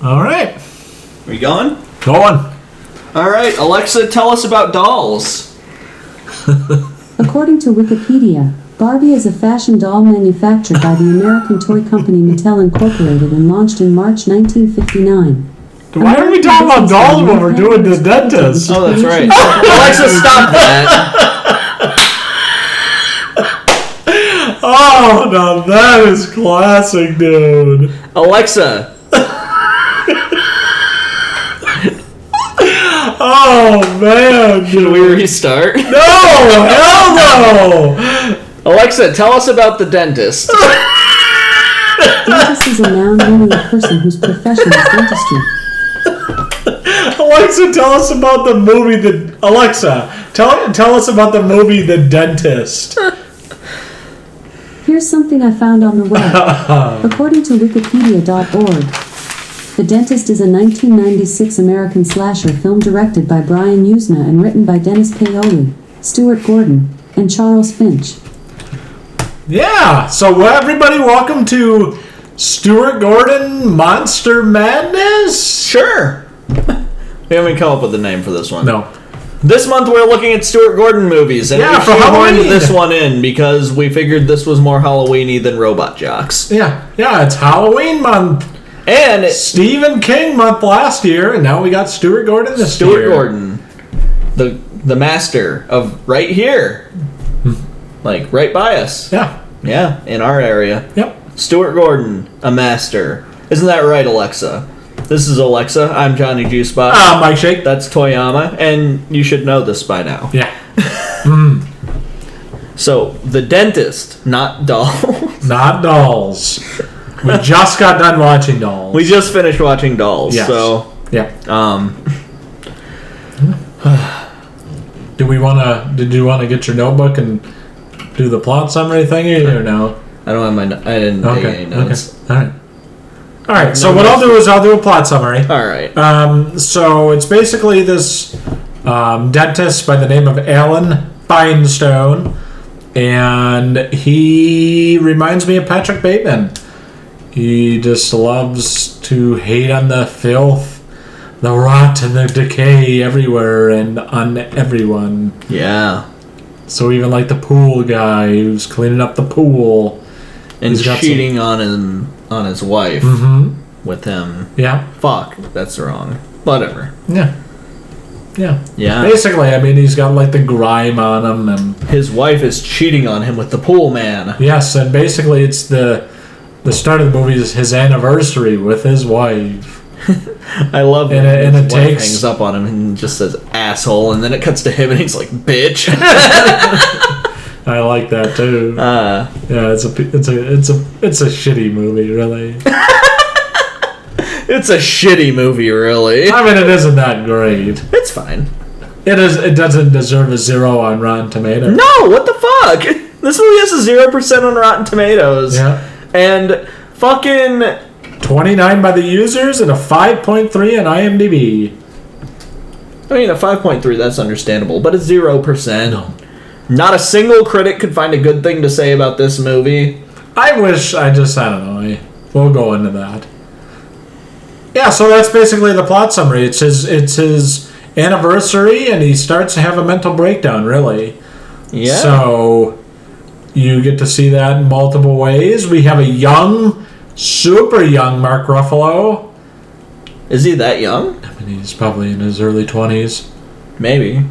All right. Are you going? Going. All right, Alexa, tell us about dolls. According to Wikipedia, Barbie is a fashion doll manufactured by the American toy company Mattel Incorporated and launched in March 1959. Why are we talking about dolls when we're doing the dentist? Oh, that's right. Alexa, stop that. Oh, now that is classic, dude. Alexa. Oh, man. Should we restart? No, hell no. Alexa, tell us about the dentist. Dentist is a noun meaning a person whose profession is dentistry. Alexa, tell us about the movie tell us about the movie The Dentist. Here's something I found on the web. According to Wikipedia.org, The Dentist is a 1996 American slasher film directed by Brian Usna and written by Dennis Paoli, Stuart Gordon, and Charles Finch. Yeah, so everybody, welcome to Stuart Gordon Monster Madness? Sure. We haven't come up with a name for this one. No. This month we're looking at Stuart Gordon movies, and yeah, we for Halloween. this one in because we figured this was more Halloween-y than Robot Jocks. Yeah, it's Halloween month. And Stephen King month last year, and now we got Stuart Gordon this year. Stuart Gordon, the master of right here, like right by us. Yeah, in our area. Yep. Stuart Gordon, a master. Isn't that right, Alexa? This is Alexa. I'm Johnny Juicebox. Mike Shake. That's Toyama, and you should know this by now. Yeah. So, The Dentist, not Dolls. Not Dolls. We just got done watching Dolls. We just finished watching Dolls, yes. So... Yeah. Did you want to get your notebook and do the plot summary thingy, or no? I don't have I didn't take any notes. Okay. All right. So what I'll do is I'll do a plot summary. All right. So it's basically this dentist by the name of Alan Finestone, and he reminds me of Patrick Bateman. He just loves to hate on the filth, the rot, and the decay everywhere and on everyone. Yeah. So even like the pool guy who's cleaning up the pool. And cheating on his wife with him. Yeah. Fuck, that's wrong. Whatever. Yeah. Yeah. Basically, I mean, he's got like the grime on him, and his wife is cheating on him with the pool man. Yes, and basically it's the start of the movie is his anniversary with his wife. I love it. And his it wife takes hangs up on him and just says asshole, and then it cuts to him and he's like, bitch. I like that too. Yeah, it's a shitty movie, really. It's a shitty movie, really. I mean, it isn't that great. It's fine. It is. It doesn't deserve a 0 on Rotten Tomatoes. No, what the fuck? This movie has a 0% on Rotten Tomatoes. Yeah. And fucking 29 by the users and a 5.3 on IMDb. I mean, a 5.3, that's understandable, but a 0%. No. Not a single critic could find a good thing to say about this movie. I don't know. We'll go into that. Yeah, so that's basically the plot summary. It's his anniversary, and he starts to have a mental breakdown, really. Yeah. So you get to see that in multiple ways. We have a young, super young Mark Ruffalo. Is he that young? I mean, he's probably in his early 20s. Maybe.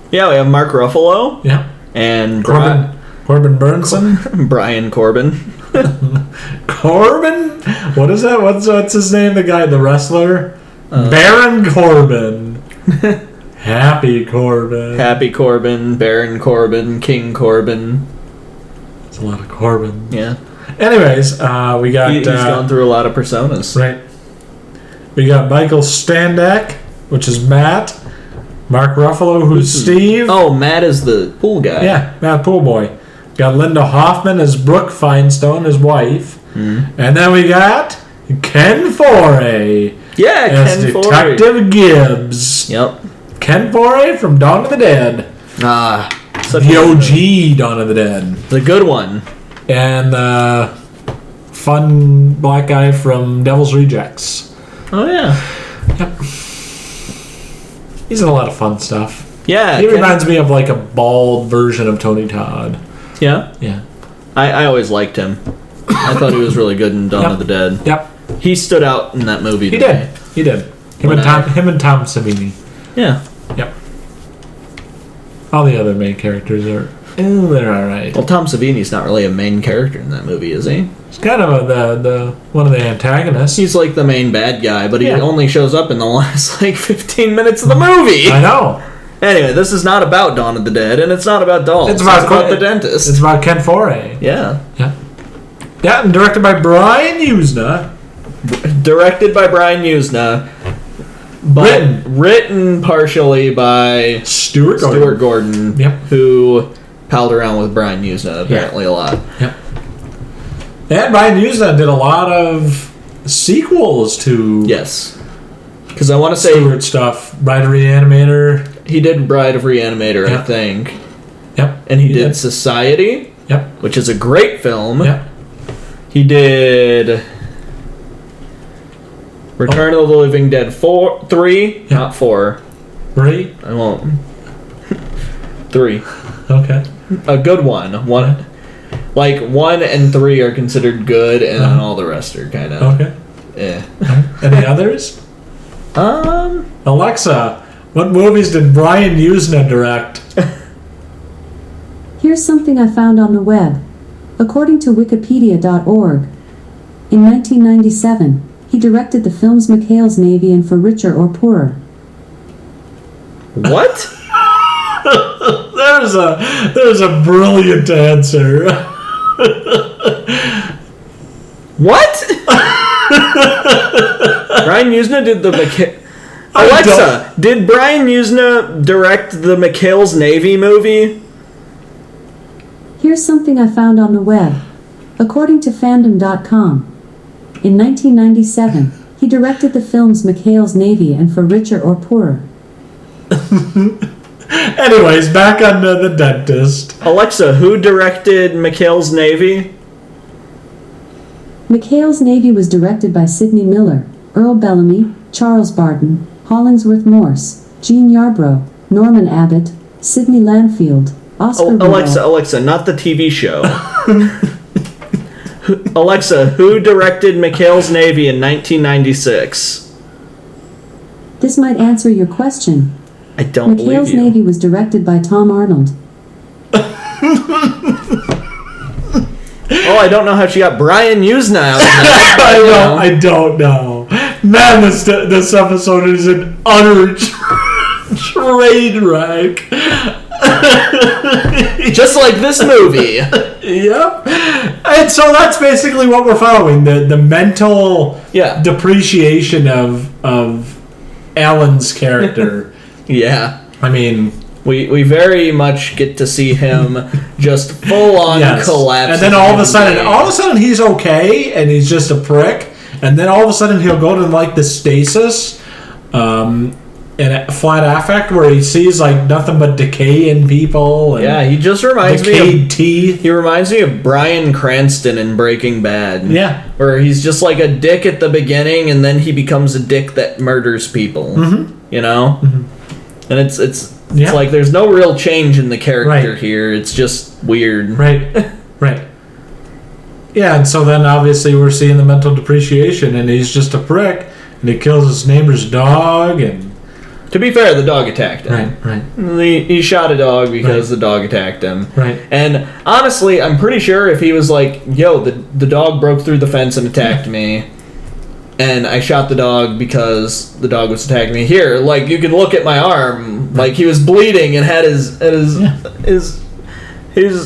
Yeah, we have Mark Ruffalo. Yeah. And Corbin Burnson. Brian Corbin. Corbin? What is that? What's his name? The guy, the wrestler? Baron Corbin. Happy Corbin. Happy Corbin, Baron Corbin, King Corbin. It's a lot of Corbin. Yeah. Anyways, we got... He's gone through a lot of personas. Right. We got Michael Standak, which is Matt. Mark Ruffalo, who's Steve. Oh, Matt is the pool guy. Yeah, Matt Pool Boy. Got Linda Hoffman as Brooke Finestone, his wife. And then we got Ken Foree. Yeah, as Ken Detective Foree. Gibbs. Yep. Ken Foree from Dawn of the Dead. The OG Dawn of the Dead. The good one. And the fun black guy from Devil's Rejects. Oh, yeah. Yep. He's in a lot of fun stuff. Yeah. He reminds me of like a bald version of Tony Todd. Yeah? Yeah. I always liked him. I thought he was really good in Dawn of the Dead. Yep. He stood out in that movie. He did. Him and Tom Savini. Yeah. Yep. All the other main characters are... they're alright. Well, Tom Savini's not really a main character in that movie, is he? He's kind of the one of the antagonists. He's like the main bad guy, but he only shows up in the last, 15 minutes of the movie. I know. Anyway, this is not about Dawn of the Dead, and it's not about dolls. It's about the dentist. It's about Ken Foray. Yeah. Yeah. Yeah, and directed by Brian Usna. Directed by Brian Usna. But written partially by Stuart Gordon. Yep. Who palled around with Brian Usna apparently a lot. Yep. And Brian Usna did a lot of sequels to... Yes. Because I want to say... Stuart stuff. Bride of Reanimator. He did Bride of Reanimator, I think. Yep. And he did Society. Yep. Which is a great film. Yep. He did... Return of the Living Dead 3, not 4. 3? I won't. 3. Okay. A good one. 1 and 3 are considered good, and then all the rest are kind of... Okay. Eh. Any others? Alexa, what movies did Brian Usna direct? Here's something I found on the web. According to Wikipedia.org, in 1997, he directed the films McHale's Navy and For Richer or Poorer. What? There's a brilliant answer. What? Brian Usna did the Alexa, did Brian Usna direct the McHale's Navy movie? Here's something I found on the web. According to fandom.com, in 1997, he directed the films McHale's Navy and For Richer or Poorer. Anyways, back on the dentist. Alexa, who directed McHale's Navy? McHale's Navy was directed by Sidney Miller, Earl Bellamy, Charles Barton, Hollingsworth Morse, Gene Yarbrough, Norman Abbott, Sidney Lanfield, Oscar Rudolph. Alexa, not the TV show. Alexa, who directed McHale's Navy in 1996? This might answer your question. I don't believe McHale's you. Navy was directed by Tom Arnold. Oh, I don't know how she got Brian Usna out. I don't know. Man, this episode is an utter train wreck. Just like this movie. Yep. And so that's basically what we're following. The mental depreciation of Alan's character. Yeah. I mean... We very much get to see him just full on collapse. And then all of a sudden he's okay and he's just a prick. And then all of a sudden he'll go to like the stasis and flat affect where he sees like nothing but decay in people. And he just reminds me decayed teeth. He reminds me of Bryan Cranston in Breaking Bad. Yeah. Where he's just like a dick at the beginning and then he becomes a dick that murders people. Mm-hmm. You know? Mm-hmm. And it's like there's no real change in the character here. It's just weird. Right. Yeah, and so then obviously we're seeing the mental depreciation, and he's just a prick, and he kills his neighbor's dog, and... To be fair, the dog attacked him. Right. He shot a dog because the dog attacked him. Right. And honestly, I'm pretty sure if he was like, yo, the dog broke through the fence and attacked me, and I shot the dog because the dog was attacking me. Here, like, you can look at my arm. Like, he was bleeding and had his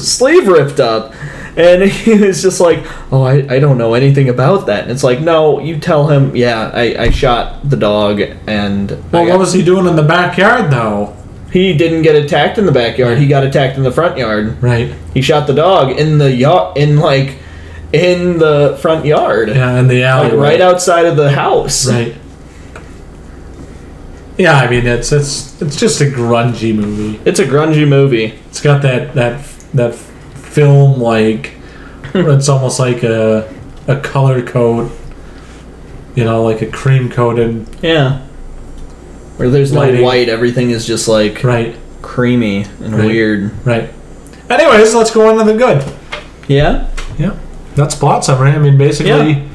sleeve ripped up. And he was just like, oh, I don't know anything about that. And it's like, no, you tell him, I shot the dog and... Well, what was he doing in the backyard, though? He didn't get attacked in the backyard. He got attacked in the front yard. Right. He shot the dog in the front yard. Yeah, in the alley. Like right outside of the house. Right. Yeah, I mean it's just a grungy movie. It's a grungy movie. It's got that film like it's almost like a color coat. like a cream coated. Yeah. Where there's lighting. no white, everything is just like Right. creamy and weird. Right. Anyways, let's go on to the good. Yeah? Yeah. That's plot summary. I mean, basically...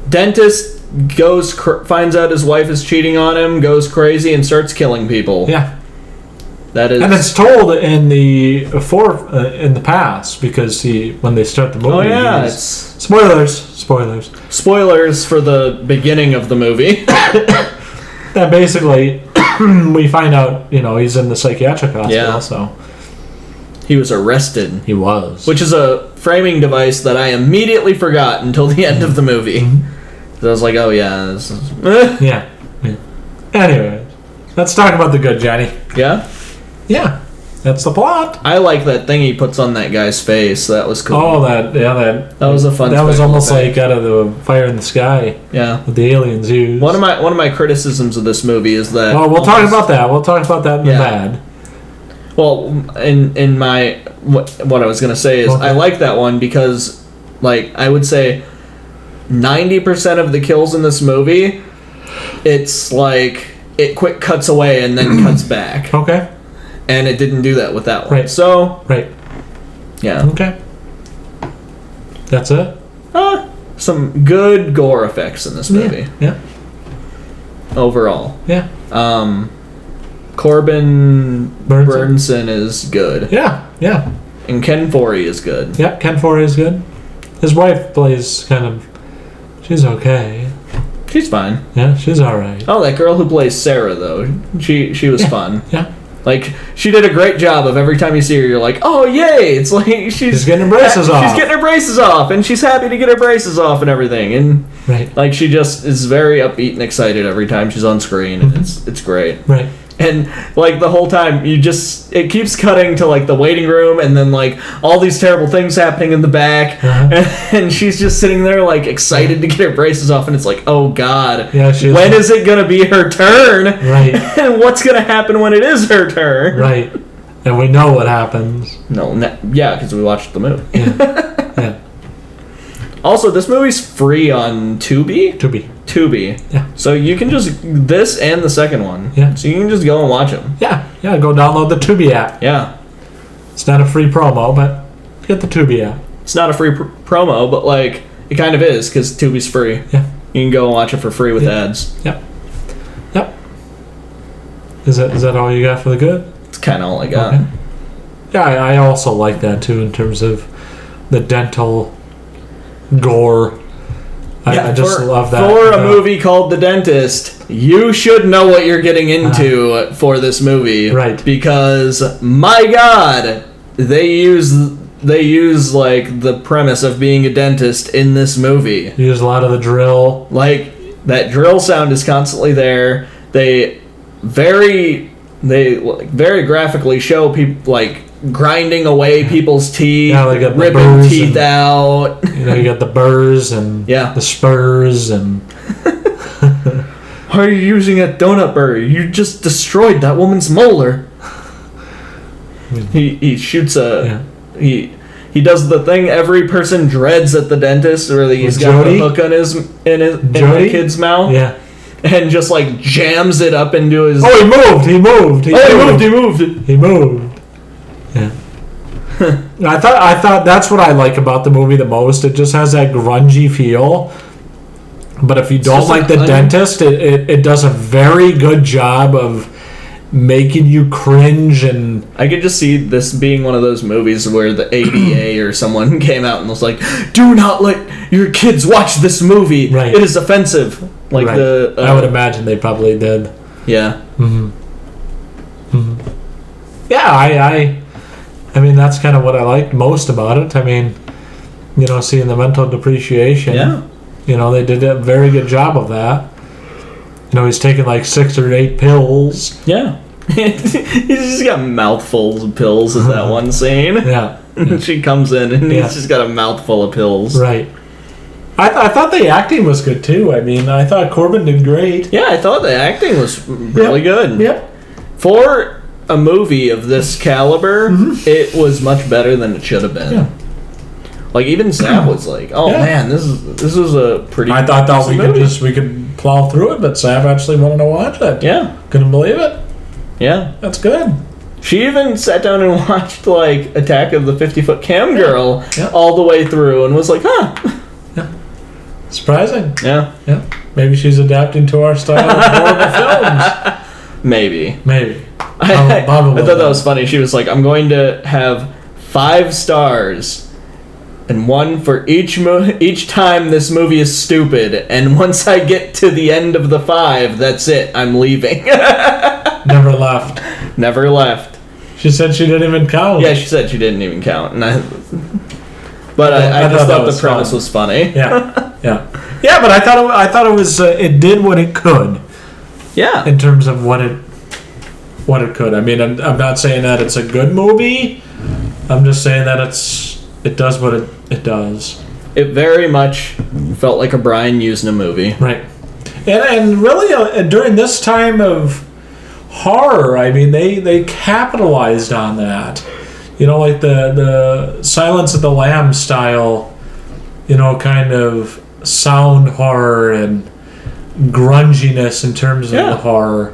Dentist finds out his wife is cheating on him, goes crazy, and starts killing people. Yeah. That is... And it's told in the past, because when they start the movie... Oh, yeah. It's... Spoilers. Spoilers for the beginning of the movie. That basically, we find out, he's in the psychiatric hospital, so... He was arrested. He was. Which is a framing device that I immediately forgot until the end of the movie. So I was like, oh yeah, this is... yeah. Anyway, let's talk about the good, Johnny. Yeah? Yeah. That's the plot. I like that thing he puts on that guy's face. That was cool. Oh, that was a fun. That was almost like out of the Fire in the Sky. Yeah. What the aliens used. One of my criticisms of this movie is that. Well, we'll talk about that. We'll talk about that in the bad. Well, in my what I was gonna say is I like that one because, like, I would say 90% of the kills in this movie, it's like it quick cuts away and then cuts back. Okay. And it didn't do that with that one. Right. So. Right. Yeah. Okay. That's it. Some good gore effects in this movie. Yeah. Overall. Yeah. Corbin Burnson is good. Yeah. Yeah. And Ken Foree is good. Yeah. Ken Foree is good. His wife plays kind of. She's okay. She's fine. Yeah, she's all right. Oh, that girl who plays Sarah though, she was fun. Yeah. Like, she did a great job of every time you see her, you're like, oh, yay! It's like she's getting her braces off. She's getting her braces off, and she's happy to get her braces off and everything. And, like, she just is very upbeat and excited every time she's on screen, and it's great. Right. And, like, the whole time, it keeps cutting to, like, the waiting room, and then, like, all these terrible things happening in the back, and she's just sitting there, like, excited to get her braces off, and it's like, oh, God. Yeah, when is it gonna be her turn? Right. And what's gonna happen when it is her turn? Right. And we know what happens. Yeah, because we watched the movie. Yeah. Also, this movie's free on Tubi. Tubi. Yeah. So you can this and the second one. Yeah. So you can just go and watch them. Yeah. Yeah. Go download the Tubi app. Yeah. It's not a free promo, but get the Tubi app. It's not a free promo, but like it kind of is because Tubi's free. Yeah. You can go and watch it for free with ads. Yep. Yep. Is that all you got for the good? It's kind of all I got. Okay. Yeah, I also like that too in terms of the dental gore. I just love that. For a movie called The Dentist, you should know what you're getting into for this movie. Right. Because, my God, they use like the premise of being a dentist in this movie. Use a lot of the drill. Like, that drill sound is constantly there. They very graphically show people, like, grinding away people's teeth, ripping teeth out. You got the burrs and the spurs and... Why are you using a donut burr? You just destroyed that woman's molar. He shoots he does the thing every person dreads at the dentist, where he's got the hook on in the kid's mouth. Yeah. And just like jams it up into his... Oh, he moved. He moved. Yeah. I thought that's what I like about the movie the most. It just has that grungy feel. But if you don't like The Dentist, it does a very good job of making you cringe. And I could just see this being one of those movies where the ADA or someone came out and was like, do not let your kids watch this movie. Right. It is offensive. Like I would imagine they probably did. Yeah. Mm-hmm. Yeah, I mean, that's kind of what I liked most about it. I mean, seeing the mental depreciation. Yeah. They did a very good job of that. He's taking like 6 or 8 pills. Yeah. He's just got mouthfuls of pills in that one scene. Yeah. She comes in and he's just got a mouthful of pills. Right. I thought the acting was good too. I mean, I thought Corbin did great. Yeah, I thought the acting was really good. Yep. For a movie of this caliber, it was much better than it should have been. Yeah. Like even Sav was like, "Oh Yeah. man, this is a pretty." I thought decent we could plow through it, but Sav actually wanted to watch it. Yeah, Couldn't believe it. yeah. That's good. She even sat down and watched like Attack of the 50-Foot Cam Girl Yeah. all the way through, and was like, "Huh." Surprising. Yeah, Yeah. Maybe she's adapting to our style of horrible films. maybe. Maybe. I Probably thought that not. was funny. She was like, "I'm going to have 5 stars, and one for each time this movie is stupid. And once I get to the end of the 5, that's it. I'm leaving." Never left. Never left. She said she didn't even count. Yeah, she said she didn't even count, and I just thought that thought was the premise fun. was funny. Yeah. Yeah. Yeah, but I thought it was it did what it could Yeah. in terms of what it could. I mean, I'm not saying that it's a good movie. I'm just saying that it does what it does. It very much felt like a Brian Usna movie. Right. And really during this time of horror, I mean, they capitalized on that. You know, like the Silence of the Lambs style, you know, kind of sound horror and grunginess in terms of the horror.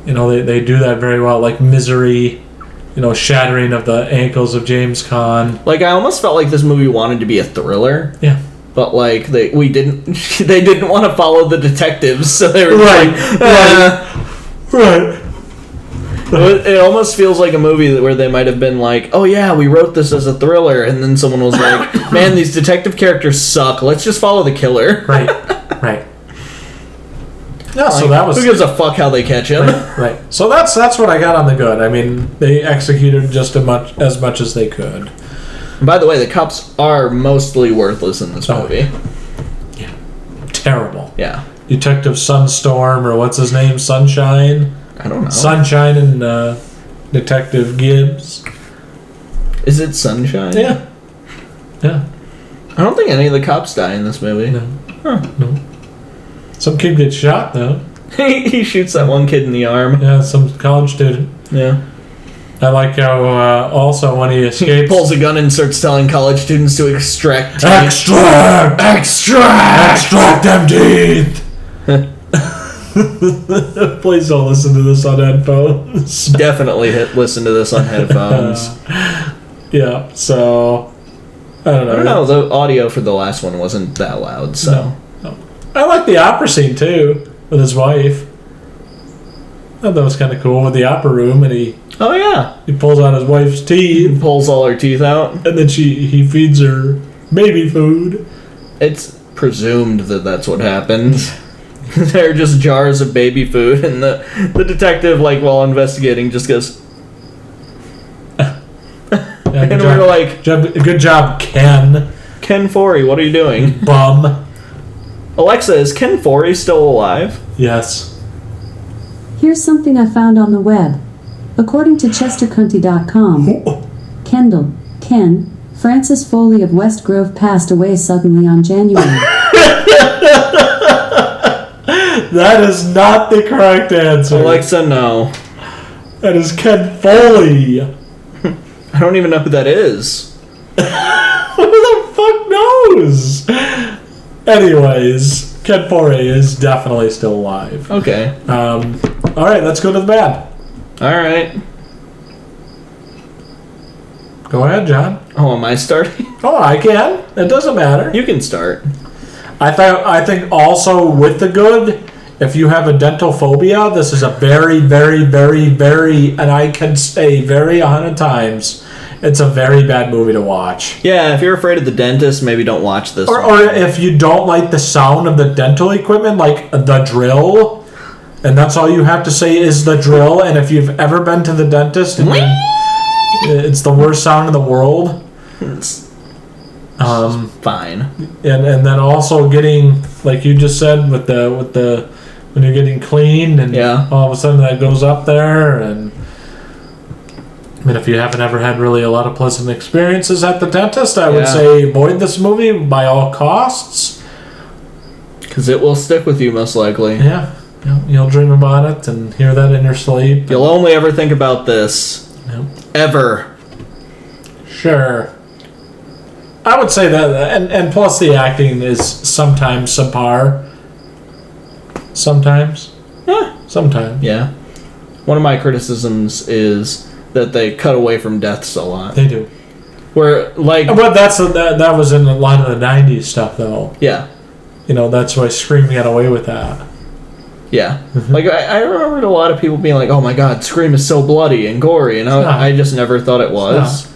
You know, they do that very well, like Misery, you know, shattering of the ankles of James Caan. Like, I almost felt like this movie wanted to be a thriller. Yeah. But like they didn't want to follow the detectives, so they were Right. like, Right. It almost feels like a movie where they might have been like, "Oh yeah, we wrote this as a thriller," and then someone was like, "Man, these detective characters suck. Let's just follow the killer." Right. Right. No, Like, so that was who gives a fuck how they catch him? right. So that's what I got on the good. I mean, they executed just as much as they could. And by the way, the cops are mostly worthless in this movie. Yeah. Terrible. Yeah, Detective Sunstorm, or what's his name? Sunshine? I don't know. Sunshine and Detective Gibbs. Is it Sunshine? Yeah. Yeah. I don't think any of the cops die in this movie. No. Huh. No. Some kid gets shot, though. He shoots that one kid in the arm. Yeah, some college student. Yeah. I like how also when he He escapes... pulls a gun and starts telling college students to extract teeth. Extract! Extract them teeth! Please don't listen to this on headphones. Definitely listen to this on headphones. Yeah, so... I don't know. I don't know, the audio for the last one wasn't that loud, so... No. I like the opera scene, too, with his wife. I thought that was kind of cool with the opera room, and he Oh yeah. pulls out his wife's teeth, He pulls all her teeth out. and then he feeds her baby food. It's presumed that that's what happens. They're just jars of baby food, and the detective, like, while investigating, just goes... Yeah, And we're like, good job, Ken. Ken Forey, what are you doing? Bum. Alexa, is Ken Forey still alive? Yes. Here's something I found on the web. According to ChesterCounty.com, Kendall, Ken, Francis Foley of West Grove passed away suddenly on January. That is not the correct answer. Alexa, no. That is Ken Foley. I don't even know who that is. Who the fuck knows? Anyways, Ken Foley is definitely still alive. Okay. All right, let's go to the bad. Alright. Go ahead, John. Oh, am I starting? Oh, I can. It doesn't matter. You can start. I think also with the good, if you have a dental phobia, this is a very, very, very, very, and I can say very 100 times, it's a very bad movie to watch. Yeah, if you're afraid of the dentist, maybe don't watch this one. Or if you don't like the sound of the dental equipment, like the drill, and that's all you have to say is the drill, and if you've ever been to the dentist, it's the worst sound in the world. It's fine. And then also getting, like you just said, with the when you're getting cleaned, and all of a sudden that goes up there, and I mean, if you haven't ever had really a lot of pleasant experiences at the dentist, I would say avoid this movie by all costs. Because it will stick with you, most likely. Yeah. You'll dream about it and hear that in your sleep. You'll only ever think about this. Yep. Ever. Sure. I would say that, and plus the acting is sometimes subpar. Sometimes. Sometimes. Yeah. One of my criticisms is that they cut away from deaths a lot. They do. Where, like... But that was in a lot of the 90s stuff, though. Yeah. You know, that's why Scream got away with that. Yeah. Like, I remembered a lot of people being like, oh my god, Scream is so bloody and gory, and I just never thought it was.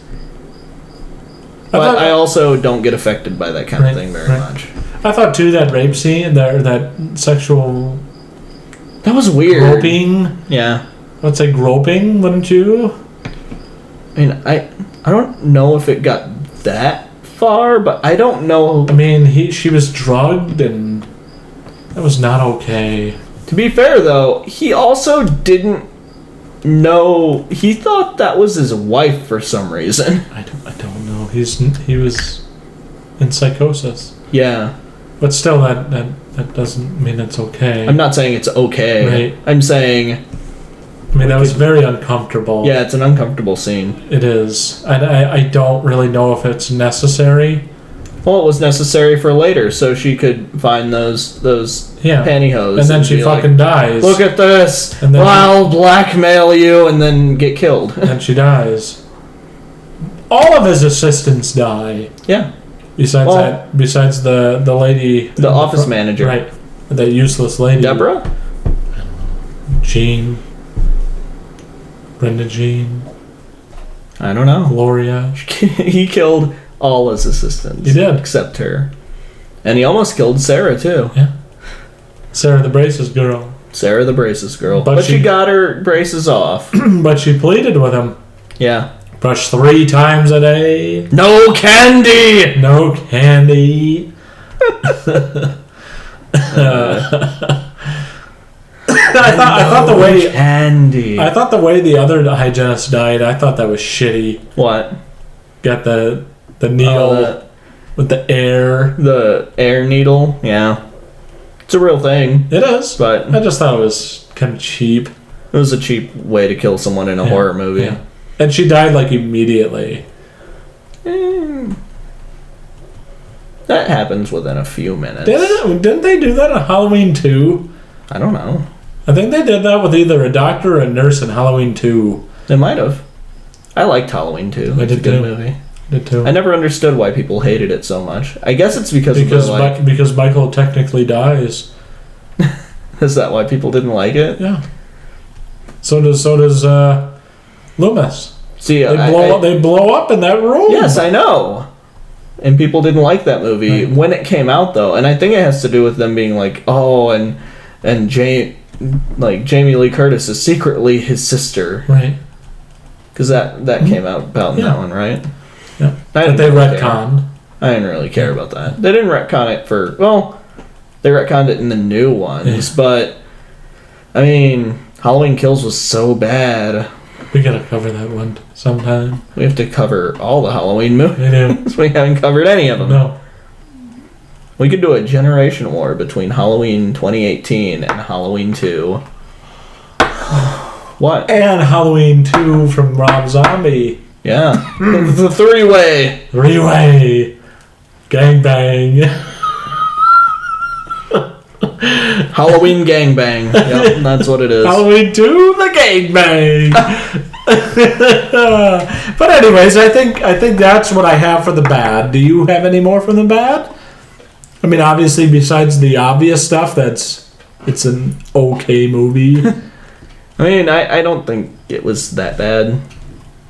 But I also don't get affected by that kind of thing very much. I thought, too, that rape scene, that sexual... That was weird. Groping? Yeah. I would say groping, wouldn't you? I mean, I don't know if it got that far, but I don't know... I mean, she was drugged, and that was not okay. To be fair, though, he also didn't know... He thought that was his wife for some reason. I don't know. He was in psychosis. Yeah. But still, that doesn't mean it's okay. I'm not saying it's okay. Right. I'm saying... I mean, that was very uncomfortable. Yeah, it's an uncomfortable scene. It is. And I don't really know if it's necessary. Well, it was necessary for later, so she could find those pantyhose. And then she fucking dies. Look at this! And then I'll blackmail you, and then get killed. And she dies. All of his assistants die. Yeah. Besides the lady... The office manager. Right. That useless lady. Deborah? Jean. Brenda Jean. I don't know. Gloria. He killed all his assistants. He did. Except her. And he almost killed Sarah, too. Yeah. Sarah the braces girl. Sarah the braces girl. But she got her braces off. But she pleaded with him. Yeah. Brush 3 times a day. No candy! No candy. I thought the way candy. I thought the way the other hygienist died, I thought that was shitty. What? Got the needle with the air. The air needle. Yeah. It's a real thing. It is. But I just thought it was kind of cheap. It was a cheap way to kill someone in a horror movie. Yeah. And she died like immediately. That happens within a few minutes. Didn't they do that on Halloween 2? I don't know. I think they did that with either a doctor or a nurse in Halloween 2. They might have. I liked Halloween 2. I did it's a good too. movie. I did too. I never understood why people hated it so much. I guess it's because Michael technically dies. Is that why people didn't like it? Yeah. So does Loomis. See, they blow up in that room. Yes, I know. And people didn't like that movie when it came out, though. And I think it has to do with them being like, oh, and Jamie Lee Curtis is secretly his sister, right? Because that came out about that one, right? Yeah. But they retconned. I didn't really care about that. They didn't retcon it they retconned it in the new ones, but I mean, Halloween Kills was so bad. We gotta cover that one sometime. We have to cover all the Halloween movies. We do. We haven't covered any of them. No. We could do a generation war between Halloween 2018 and Halloween 2. What? And Halloween 2 from Rob Zombie. Yeah. The three-way. Three-way. Gangbang. Halloween gangbang. Yep, that's what it is. Halloween 2, the gangbang. But anyways, I think that's what I have for the bad. Do you have any more from the bad? I mean, obviously, besides the obvious stuff, it's an okay movie. I mean, I don't think it was that bad.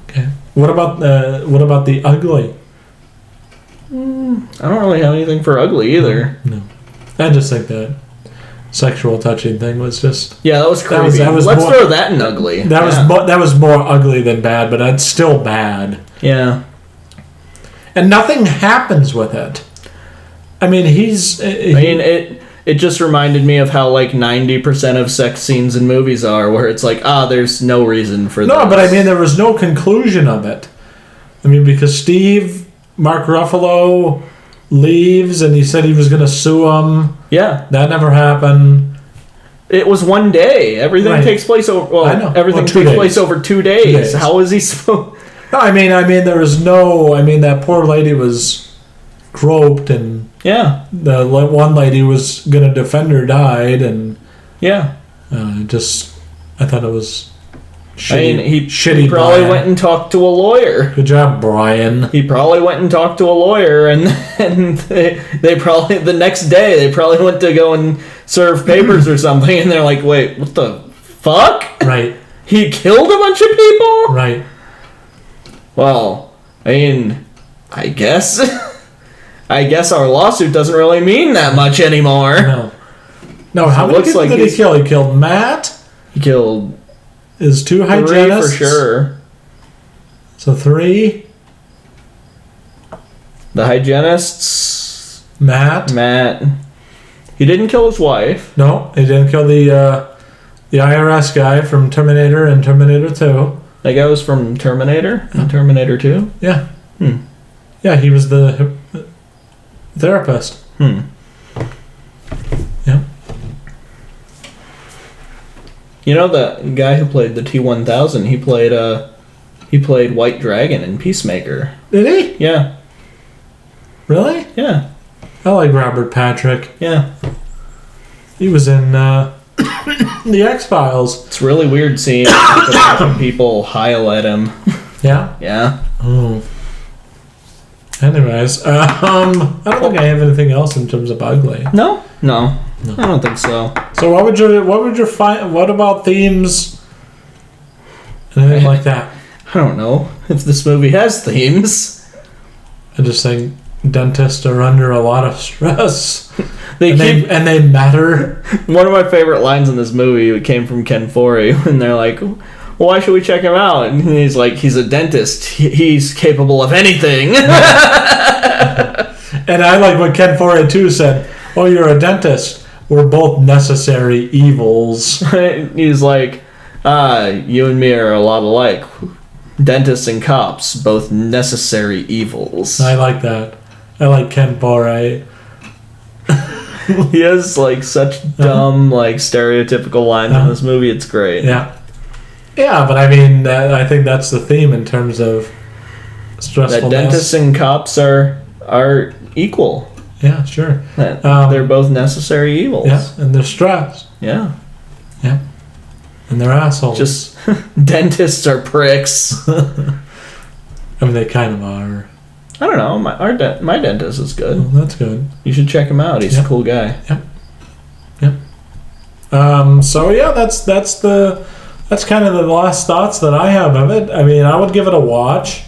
Okay. What about the ugly? I don't really have anything for ugly either. No. I just think that sexual touching thing was just... Yeah, that was creepy. Let's throw that in ugly. That was more ugly than bad, but it's still bad. Yeah. And nothing happens with it. I mean, it just reminded me of how, like, 90% of sex scenes in movies are, where it's like, there's no reason for that. No, but I mean, there was no conclusion of it. I mean, because Mark Ruffalo leaves, and he said he was going to sue him. Yeah. That never happened. It was one day. Everything takes place over... Well, I know. Everything takes place over 2 days. 2 days. How is he supposed... No, I mean, there was no... I mean, that poor lady was groped, and Yeah. the one lady was gonna defend her died, and Yeah. I thought it was shitty. I mean, he shitty. probably Brian. went and talked to a lawyer. Good job, Brian. He probably went and talked to a lawyer, and they probably, the next day, they probably went to go and serve papers or something, and they're like, wait, what the fuck? Right. He killed a bunch of people? Right. Well, I mean, I guess our lawsuit doesn't really mean that much anymore. No. No, how many looks people like did he he's- kill? He killed Matt, He killed his 2 three hygienists. for sure. So 3. The hygienists, Matt. Matt. He didn't kill his wife. No, he didn't kill the IRS guy from Terminator and Terminator 2. That guy was from Terminator and Terminator 2. Yeah. Hmm. Yeah, he was the therapist. Hmm. Yeah. You know the guy who played the T-1000? He played White Dragon in Peacemaker. Did he? Yeah. Really? Yeah. I like Robert Patrick. Yeah. He was in the X-Files. It's really weird seeing people highlight him. Yeah? Yeah. Oh. Anyways, I don't think I have anything else in terms of ugly. No. I don't think so. So what would you find? What about themes? Anything like that? I don't know if this movie has themes. I just think dentists are under a lot of stress. They and they matter. One of my favorite lines in this movie came from Ken Foree when they're like, well, why should we check him out? And he's like, he's a dentist. He's capable of anything. And I like what Ken Foree too said. Oh, you're a dentist. We're both necessary evils. He's like, you and me are a lot alike. Dentists and cops, both necessary evils. I like that. I like Ken Foree. He has like such dumb, like stereotypical lines in this movie. It's great. Yeah. Yeah, but I mean, I think that's the theme in terms of stressfulness. That dentists and cops are equal. Yeah, sure. That they're both necessary evils. Yeah, and they're stressed. Yeah. Yeah. And they're assholes. Just dentists are pricks. I mean, they kind of are. I don't know. My dentist is good. Well, that's good. You should check him out. He's a cool guy. Yep. So yeah, that's kind of the last thoughts that I have of it. I mean, I would give it a watch.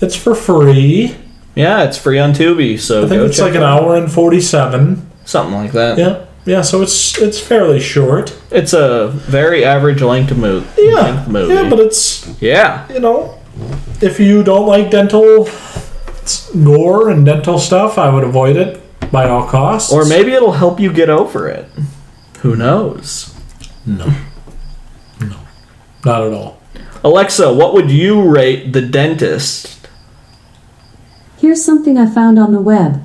It's for free. Yeah, it's free on Tubi, so I think it's like an hour and 47. something like that. Yeah. Yeah, so it's fairly short. It's a very average length movie. Yeah. But it's, you know, if you don't like dental gore and dental stuff, I would avoid it by all costs. Or maybe it'll help you get over it. Who knows? No, not at all. Alexa, what would you rate The Dentist? Here's something I found on the web.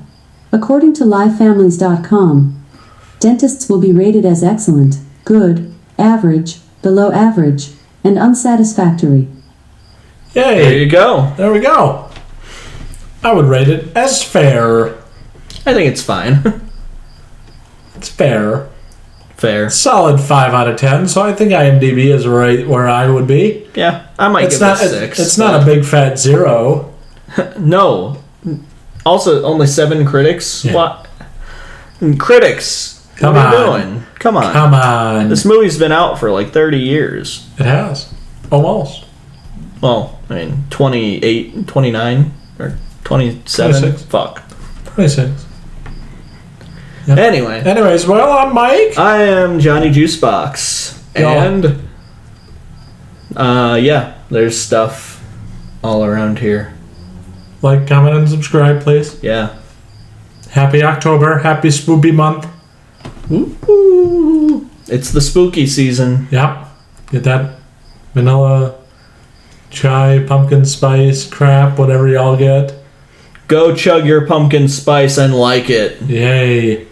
According to livefamilies.com, dentists will be rated as excellent, good, average, below average, and unsatisfactory. Yay! There you go. There we go. I would rate it as fair. I think it's fine. It's fair. Fair. Solid 5 out of 10. So I think IMDb is right where I would be. Yeah, I might give it a 6. It's not a big fat 0. No. Also, only 7 critics. Yeah. What? Critics. Come what are you on. doing? Come on. Come on. This movie's been out for like 30 years. It has. Almost. Well, I mean, 28, 29, or 27. 26. Fuck. 26. Yep. Anyway. Anyways, well, I'm Mike. I am Johnny Juicebox. Yo. And, yeah, there's stuff all around here. Like, comment, and subscribe, please. Yeah. Happy October. Happy Spoopy Month. Woo-hoo. It's the spooky season. Yep. Get that vanilla, chai, pumpkin spice, crap, whatever y'all get. Go chug your pumpkin spice and like it. Yay.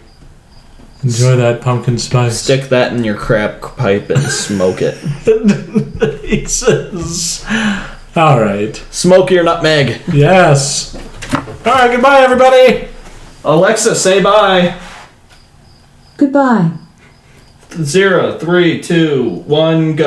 Enjoy that pumpkin spice. Stick that in your crap pipe and smoke it. Jesus. All right. Smoke your nutmeg. Yes. All right, goodbye, everybody. Alexa, say bye. Goodbye. 0, 3, 2, 1, go.